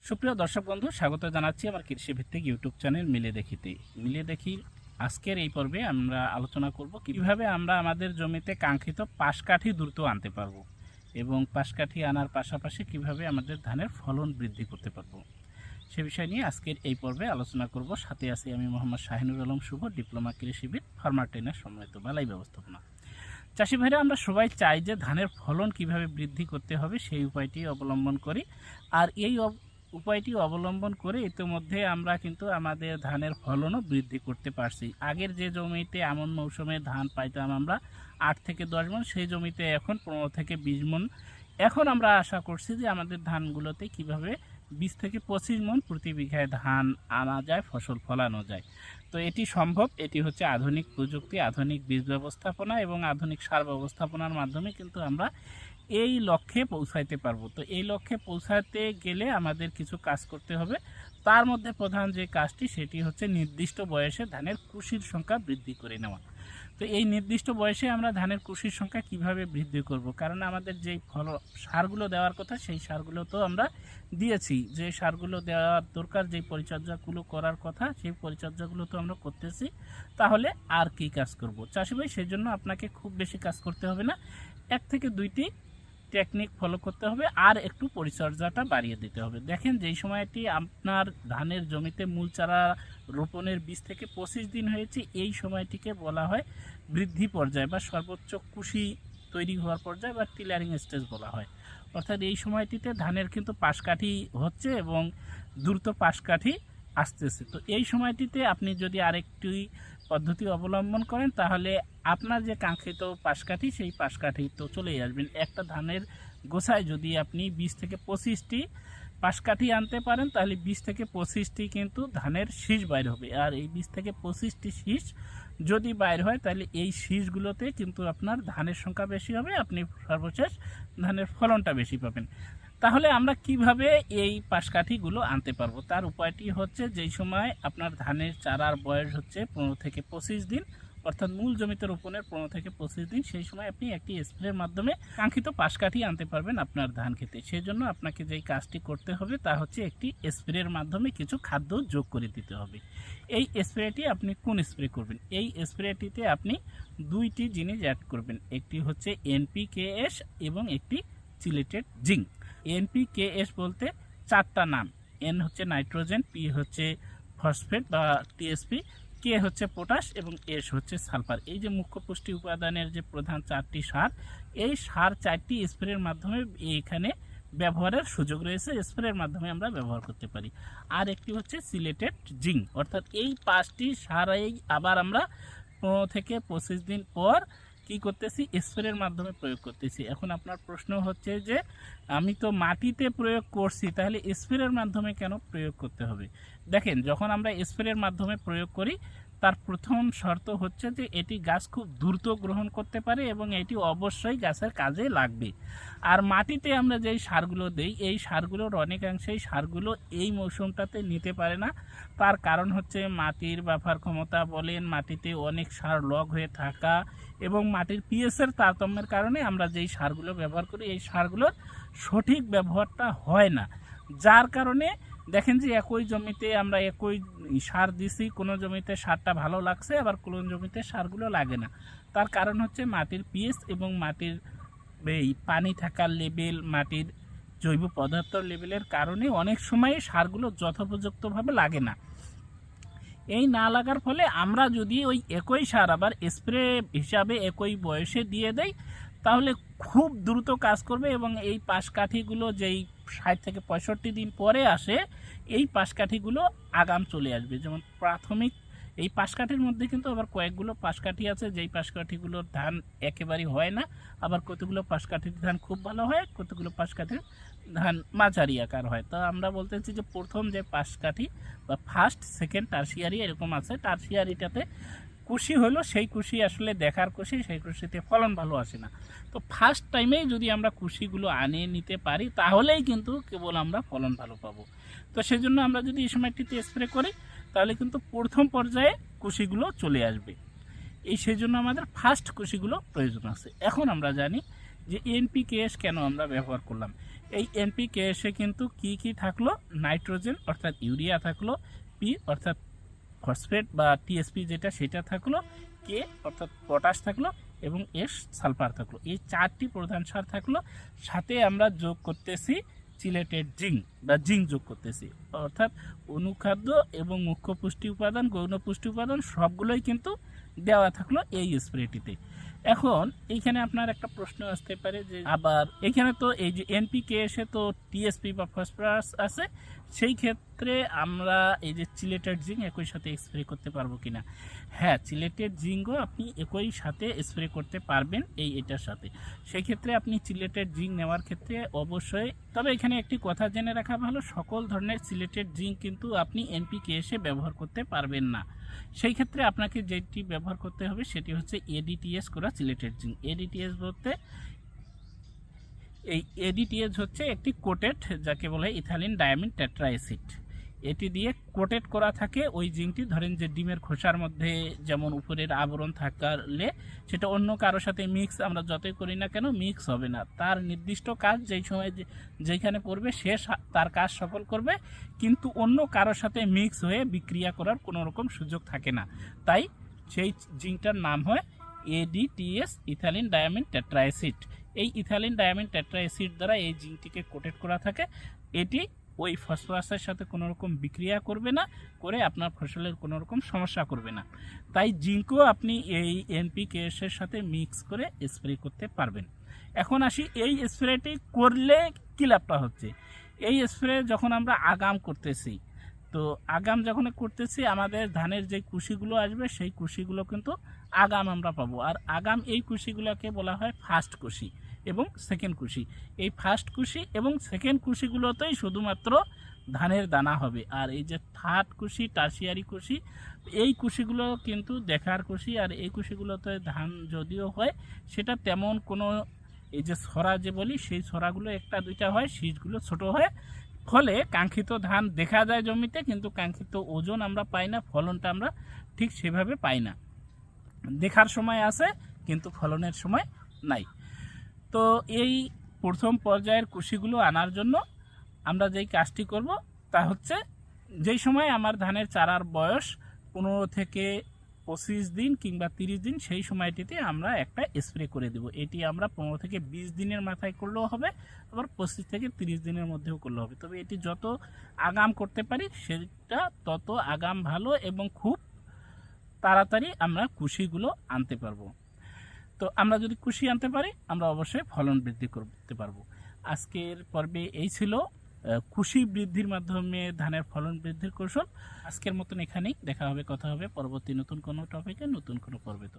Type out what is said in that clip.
সুপ্রিয় দর্শক বন্ধু, স্বাগত জানাচ্ছি আমার কৃষিভিত্তিক ইউটিউব চ্যানেল মিলে দেখিতে। মিলে দেখি আজকের এই পর্বে আমরা আলোচনা করব কিভাবে আমরা আমাদের জমিতে কাঙ্ক্ষিত পাশকাঠি দ্রুত আনতে পারবো এবং পাশকাঠি আনার পাশাপাশি কিভাবে আমাদের ধানের ফলন বৃদ্ধি করতে পারবো সে বিষয় নিয়ে আজকের এই পর্বে আলোচনা করব। সাথে আছি আমি মোহাম্মদ শাহিনুর আলম শুভ, ডিপ্লোমা কৃষিবিদ, ফার্মার ট্রেনার, সম্মানিত বালাই ব্যবস্থাপনা। চাষি ভাইরা আমরা সবাই চাই যে ধানের ফলন কিভাবে বৃদ্ধি করতে হবে সেই উপায়টি অবলম্বন করি। আর এই উপায়টি অবলম্বন করে ইতিমধ্যে আমরা কিন্তু আমাদের ধানের ফলনও বৃদ্ধি করতে পারছি। আগের যে জমিতে এমন মৌসুমে ধান পাইতাম আমরা 8 থেকে 10 মণ, সেই জমিতে এখন 15 থেকে 20 মণ। এখন আমরা আশা করছি যে আমাদের ধানগুলোতে কিভাবে 20 থেকে 25 মণ প্রতি বিঘায় ধান আনা যায়, ফসল ফলানো যায়। তো এটি সম্ভব। এটি হচ্ছে আধুনিক প্রযুক্তি, আধুনিক বীজ ব্যবস্থাপনা এবং আধুনিক সার ব্যবস্থাপনার মাধ্যমে কিন্তু আমরা এই লক্ষ্যে পৌঁছাইতে পারবো। তো এই লক্ষ্যে পৌঁছাতে গেলে আমাদের কিছু কাজ করতে হবে। তার মধ্যে প্রধান যে কাজটি সেটি হচ্ছে নির্দিষ্ট বয়সে ধানের কুশির সংখ্যা বৃদ্ধি করে নেওয়া। তো এই নির্দিষ্ট বয়সে আমরা ধানের কুশির সংখ্যা কিভাবে বৃদ্ধি করব? কারণ আমাদের যেই সারগুলো দেওয়ার কথা সেই সারগুলো তো আমরা দিয়েছি, যে সারগুলো দেওয়ার দরকার, যেই পরিচর্যাগুলো করার কথা সেই পরিচর্যাগুলো তো আমরা করতেছি। তাহলে আর কি কাজ করব চাষি ভাই? সেই জন্য আপনাকে খুব বেশি কাজ করতে হবে না, 1 থেকে 2টি টেকনিক ফলো করতে হবে আর একটু পরিচর্যাটা বাড়িয়ে দিতে হবে। দেখেন, যেই সময়টি আপনার ধানের জমিতে মূল চারা রোপণের 20 থেকে 25 দিন হয়েছে, এই সময়টিকে বলা হয় বৃদ্ধি পর্যায় বা সর্বোচ্চ কুশি তৈরি হওয়ার পর্যায় বা টিলারিং স্টেজ বলা হয়। অর্থাৎ এই সময়টিতে ধানের কিন্তু পাশকাঠি হচ্ছে এবং দ্রুত পাশকাঠি আসতেছে। তো এই সময়টিতে আপনি যদি আরেকটি পদ্ধতি অবলম্বন করেন তাহলে আপনার যে কাঙ্ক্ষিত পাশকাঠি সেই পাশকাঠি তো চলেই আসবেন। একটা ধানের গোছায় যদি আপনি 20 থেকে 25টি পাশকাঠি আনতে পারেন তাহলে 20 থেকে 25টি কিন্তু ধানের শীষ বাইর হবে। আর এই 20 থেকে 25টি শীষ যদি বাইর হয় তাহলে এই শীষগুলোতে কিন্তু আপনার ধানের সংখ্যা বেশি হবে, আপনি সর্বশেষ ধানের ফলনটা বেশি পাবেন। তাহলে আমরা কিভাবে এই পাশকাঠিগুলো আনতে পারবো? তার উপায়টি হচ্ছে, যেই সময় আপনার ধানের চারার বয়স হচ্ছে 15 থেকে 25 দিন, অর্থাৎ মূল জমিতে রোপণের 15 থেকে 25 দিন, সেই সময় আপনি একটি স্প্রের মাধ্যমে কাঙ্ক্ষিত পাশকাঠি আনতে পারবেন আপনার ধান খেতে। সেই জন্য আপনাকে যেই কাজটি করতে হবে তা হচ্ছে একটি স্প্রের মাধ্যমে কিছু খাদ্য যোগ করে দিতে হবে। এই স্প্রেটি আপনি কোন স্প্রে করবেন? এই স্প্রেটিতে আপনি 2টি জিনিস অ্যাড করবেন। একটি হচ্ছে NPKS এবং একটি সিলেটেড জিঙ্ক। NPKS বলতে 4টা নাম। N হচ্ছে নাইট্রোজেন, P হচ্ছে ফসফেট বা TSP, K হচ্ছে পটাশ এবং S হচ্ছে সালফার। এই যে মুখ্য পুষ্টি উপাদানের যে প্রধান 4টি সার, এই সার 4টি স্প্রের মাধ্যমে এখানে ব্যবহারের সুযোগ রয়েছে, স্প্রের মাধ্যমে আমরা ব্যবহার করতে পারি। আর একটি হচ্ছে সিলেটেড জিঙ্ক, অর্থাৎ এই 5টি সারই আবার আমরা 15 থেকে 25 দিন পর কি করতেছি? স্প্রের মাধ্যমে প্রয়োগ করতেছি। এখন আপনার প্রশ্ন হচ্ছে যে আমি তো মাটিতে প্রয়োগ করছি, তাহলে স্প্রের মাধ্যমে কেন প্রয়োগ করতে হবে? দেখেন, যখন আমরা স্প্রের মাধ্যমে প্রয়োগ করি তার প্রথম শর্ত হচ্ছে যে এটি গাছ খুব দ্রুত গ্রহণ করতে পারে এবং এটি অবশ্যই গাছের কাজে লাগবে। আর মাটিতে আমরা যেই সারগুলো দেই এই সারগুলোর অনেকাংশেই সারগুলো এই মৌসুমটাতে নিতে পারে না। তার কারণ হচ্ছে মাটির ব্যবহার ক্ষমতা বলেন, মাটিতে অনেক সার লগ হয়ে থাকা এবং মাটির পিএসের তারতম্যের কারণে আমরা যেই সারগুলো ব্যবহার করি এই সারগুলোর সঠিক ব্যবহারটা হয় না। যার কারণে দেখেন যে একই জমিতে আমরা একই সার দিছি, কোনো জমিতে সারটা ভালো লাগছে আবার কোনো জমিতে সারগুলো লাগে না। তার কারণ হচ্ছে মাটির পিএস এবং মাটির এই পানি থাকার লেভেল, মাটির জৈব পদার্থ লেভেলের কারণে অনেক সময় সারগুলো যথোপযুক্তভাবে লাগে না। এই না লাগার ফলে আমরা যদি ওই একই সার আবার স্প্রে হিসাবে একই বয়সে দিয়ে দেই তাহলে খুব দ্রুত কাজ করবে এবং এই পাশকাঠিগুলো যেই 60 থেকে 65 দিন পরে আসে এই পাশকাঠিগুলো আগাম চলে আসবে। যেমন প্রাথমিক এই পাশকাঠির মধ্যে কিন্তু আবার কয়েকগুলো পাশকাঠি আছে যেই পাশকাঠিগুলোর ধান একেবারেই হয় না, আবার কতগুলো পাশকাঠির ধান খুব ভালো হয়, কতগুলো পাশকাঠির ধান মাঝারি আকার হয়। তো আমরা বলতেছি যে প্রথম যে পাশকাঠি বা ফার্স্ট, সেকেন্ড, টারসিয়ারি এরকম আছে। টারসিয়ারিটাতে কুশি হলো সেই কুশি আসলে দেখার কুশি, সেই কুশিতে ফলন ভালো আসে না। তো ফার্স্ট টাইমেই যদি আমরা কুশিগুলো আনিয়ে নিতে পারি তাহলেই কিন্তু কেবল আমরা ফলন ভালো পাবো। তো সেজন্য আমরা যদি এই সময়টিতে স্প্রে করি তাহলে কিন্তু প্রথম পর্যায়ে কুশিগুলো চলে আসবে। সেজন্য আমাদের ফার্স্ট কুশিগুলো প্রয়োজন আছে। এখন আমরা জানি যে NPKS কেন আমরা ব্যবহার করলাম। এই এনপিকেএসে কিন্তু কি থাকলো, নাইট্রোজেন অর্থাৎ ইউরিয়া থাকলো, পি অর্থাৎ ফসফেট বা টিএসপি যেটা সেটা থাকলো, কে অর্থাৎ পটাশ থাকলো এবং এস সালফার থাকলো। এই 4টি প্রধান সার থাকলো। সাথে আমরা যোগ করতেছি চিলেটেড জিঙ্ক বা জিঙ্ক যোগ করতেছি, অর্থাৎ অনুখাদ্য এবং মুখ্য পুষ্টি উপাদান, গৌণ পুষ্টি উপাদান সবগুলোই কিন্তু দেওয়া থাকলো এই স্প্রেটিতে। এখন এইখানে আপনার একটা প্রশ্ন আসতে পারে যে আবার এখানে তো এই যে এনপিকে এসে তো টিএসপি বা ফসফরাস আছে, সেই ক্ষেত্রে আমরা এই যে চিলেটেড জিঙ্ক একই সাথে স্প্রে করতে পারবো কিনা? হ্যাঁ, চিলেটেড জিঙ্কও আপনি একই সাথে স্প্রে করতে পারবেন এটার সাথে। সেই ক্ষেত্রে আপনি চিলেটেড জিঙ্ক নেওয়ার ক্ষেত্রে অবশ্যই, তবে এখানে একটি কথা জেনে রাখা ভালো, সকল ধরনের চিলেটেড জিঙ্ক কিন্তু আপনি এনপিকে এসে ব্যবহার করতে পারবেন না। সেই ক্ষেত্রে আপনাকে যেটি ব্যবহার করতে হবে সেটি হচ্ছে এডিটিএস করা চিলেটেড জিঙ্ক। এডিটিএস বলতে এই এডিটিএস হচ্ছে একটি কোটেড, যাকে বলে ইথাইলিন ডায়ামিন টেট্রাএসিড। এটি দিয়ে কোটেড করা থাকে ওই জিঙ্কটি। ধরেন যে ডিমের খোসার মধ্যে যেমন উপরের আবরণ থাকলে সেটা অন্য কারোর সাথে মিক্স আমরা যতই করি না কেন মিক্স হবে না। তার নির্দিষ্ট কাজ যেই সময় যেখানে পড়বে সে তার কাজ সফল করবে, কিন্তু অন্য কারোর সাথে মিক্স হয়ে বিক্রিয়া করার কোনো রকম সুযোগ থাকে না। তাই সেই জিঙ্কটার নাম হয় এডিটিএস, ইথাইলিন ডায়ামিন টেট্রাএসিড। এই ইথাইলিন ডায়ামিন টেট্রাএসিড দ্বারা এই জিঙ্কটিকে কোটেড করা থাকে। এটি ওই ফসফরাসের সাথে কোনো রকম বিক্রিয়া করবে না, করে আপনার ফসলের কোনো রকম সমস্যা করবে না। তাই জিঙ্কও আপনি এই এনপিকেএস এর সাথে মিক্স করে স্প্রে করতে পারবেন। এখন আসি এই স্প্রেটি করলে কী লাভটা হচ্ছে। এই স্প্রে যখন আমরা আগাম করতেছি, তো আগাম যখন করতেছি আমাদের ধানের যে কুশিগুলো আসবে সেই কুশিগুলো কিন্তু আগাম আমরা পাবো। আর আগাম এই কুশিগুলোকে বলা হয় ফার্স্ট কুশি এবং সেকেন্ড কুশি। এই ফার্স্ট কুশি এবং সেকেন্ড কুশিগুলোতেই শুধুমাত্র ধানের দানা হবে। আর এই যে থার্ড কুশি, টার্সিয়ারি কুশি, এই কুশিগুলো কিন্তু দেখার কুশি। আর এই কুশিগুলোতে ধান যদিও হয় সেটা তেমন কোনো, এই যে ছড়া যে বলি সেই ছড়াগুলো একটা দুইটা হয়, শীষগুলো ছোট হয়, ফলে কাঙ্ক্ষিত ধান দেখা যায় জমিতে, কিন্তু কাঙ্ক্ষিত ওজন আমরা পাই না, ফলনটা আমরা ঠিক সেভাবে পাই না। দেখার সময় আছে কিন্তু ফলনের সময় নাই। তো এই প্রথম পর্যায়ের কুশিগুলো আনার জন্য আমরা যেই কাজটি করব তা হচ্ছে, যেই সময় আমার ধানের চারার বয়স 15 থেকে 25 দিন কিংবা 30 দিন, সেই সময়টিতে আমরা একটা স্প্রে করে দেব। এটি আমরা 15 থেকে 20 দিনের মাথায় করলেও হবে, আবার 25 থেকে 30 দিনের মধ্যেও করলেও হবে। তবে এটি যত আগাম করতে পারি সেটা তত আগাম ভালো এবং খুব তাড়াতাড়ি আমরা কুশিগুলো আনতে পারবো। তো আমরা যদি কুশি আনতে পারি আমরা অবশ্যই ফলন বৃদ্ধি করতে পারবো। আজকের পর্বে এই ছিল কুশি বৃদ্ধির মাধ্যমে ধানের ফলন বৃদ্ধির কৌশল। আজকের মতন এখানেই, দেখা হবে, কথা হবে পরবর্তী নতুন কোনো টপিকে, নতুন কোনো পর্বে। তো